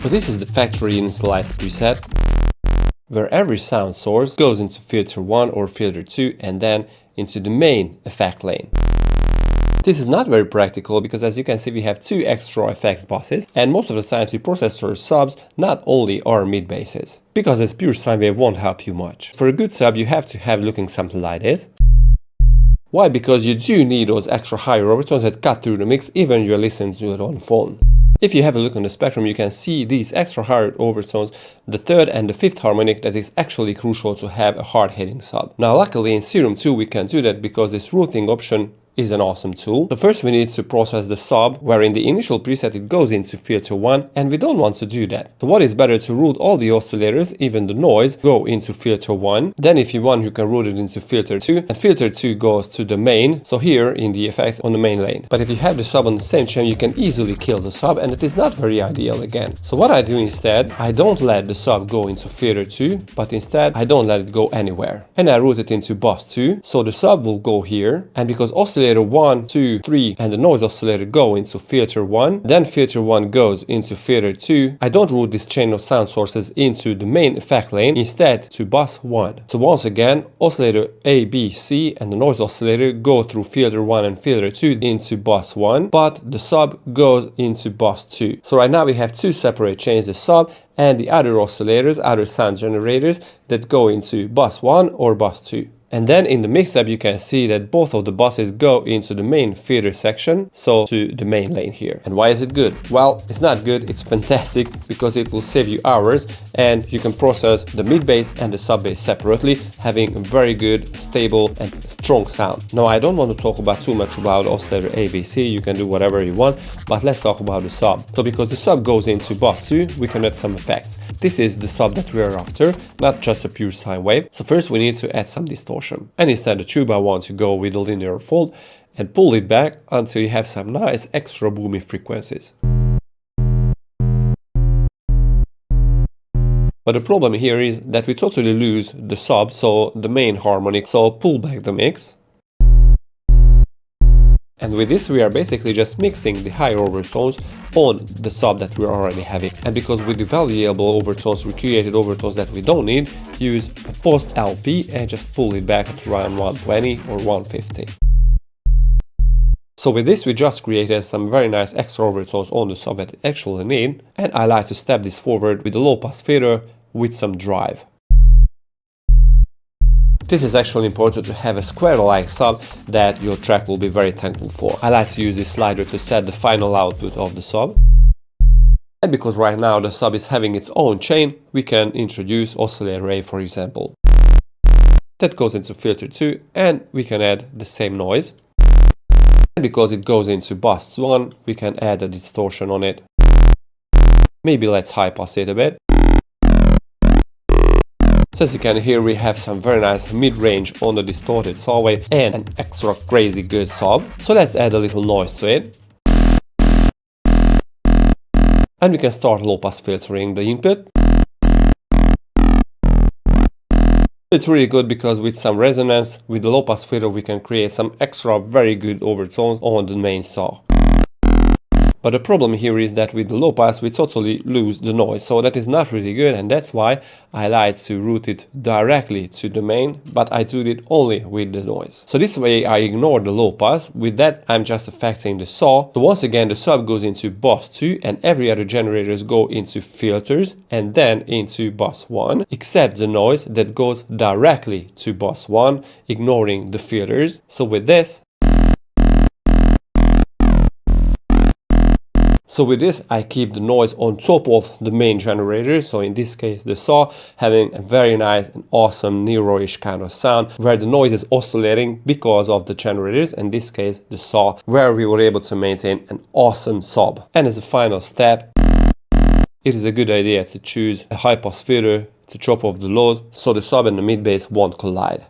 So this is the factory initialized preset, where every sound source goes into filter 1 or filter 2 and then into the main effect lane. This is not very practical because, as you can see, we have 2 extra effects buses, and most of the times we process our subs not only our mid basses, because as pure sine wave won't help you much. For a good sub you have to have looking something like this. Why? Because you do need those extra higher overtones that cut through the mix even if you're listening to it on phone. If you have a look on the spectrum, you can see these extra hard overtones, the 3rd and the 5th harmonic, that is actually crucial to have a hard-hitting sub. Now luckily in SERUM2 we can do that because this routing option is an awesome tool. So first we need to process the sub, where in the initial preset it goes into filter 1, and we don't want to do that. So what is better to route all the oscillators, even the noise, go into filter 1. Then if you want you can route it into filter 2, and filter 2 goes to the main, so here in the effects on the main lane. But if you have the sub on the same chain you can easily kill the sub, and it is not very ideal again. So what I do instead, I don't let the sub go into filter 2, but instead I don't let it go anywhere. And I route it into bus 2, so the sub will go here, and because oscillator 1, 2, 3 and the noise oscillator go into filter 1, then filter 1 goes into filter 2. I don't route this chain of sound sources into the main effect lane, instead to bus 1. So once again, oscillator A, B, C and the noise oscillator go through filter 1 and filter 2 into bus 1, but the sub goes into bus 2. So right now we have 2 separate chains, the sub and the other oscillators, other sound generators that go into bus 1 or bus 2. And then in the mix-up you can see that both of the buses go into the main filter section, so to the main lane here. And why is it good? Well, it's not good, it's fantastic, because it will save you hours and you can process the mid bass and the sub bass separately, having a very good, stable and strong sound. Now I don't want to talk about too much about oscillator ABC, you can do whatever you want, but let's talk about the sub. So because the sub goes into bus 2, we can add some effects. This is the sub that we are after, not just a pure sine wave. So first we need to add some distortion. And instead the tube I want to go with a linear fold and pull it back until you have some nice extra boomy frequencies. But the problem here is that we totally lose the sub, so the main harmonic, so pull back the mix. And with this we are basically just mixing the higher overtones on the sub that we're already having. And because with the valuable overtones we created overtones that we don't need, use a post LP and just pull it back at around 120 or 150. So with this we just created some very nice extra overtones on the sub that we actually need, and I like to step this forward with a low pass filter with some drive. This is actually important to have a square-like sub that your track will be very thankful for. I like to use this slider to set the final output of the sub. And because right now the sub is having its own chain, we can introduce oscillator A, for example. That goes into filter 2 and we can add the same noise. And because it goes into bus 1, we can add a distortion on it. Maybe let's high pass it a bit. So as you can hear, we have some very nice mid-range on the distorted saw wave and an extra crazy good sub. So let's add a little noise to it. And we can start low pass filtering the input. It's really good because with some resonance, with the low pass filter we can create some extra very good overtones on the main saw. But the problem here is that with the low pass we totally lose the noise, so that is not really good, and that's why I like to route it directly to the main, but I do it only with the noise. So this way I ignore the low pass, with that I'm just affecting the saw. So once again the sub goes into bus 2 and every other generators go into filters and then into bus 1, except the noise that goes directly to bus 1, ignoring the filters. So with this I keep the noise on top of the main generator, so in this case the saw, having a very nice and awesome Nero-ish kind of sound, where the noise is oscillating because of the generators, in this case the saw, where we were able to maintain an awesome sub. And as a final step, it is a good idea to choose a high pass filter to chop off the lows, so the sub and the mid bass won't collide.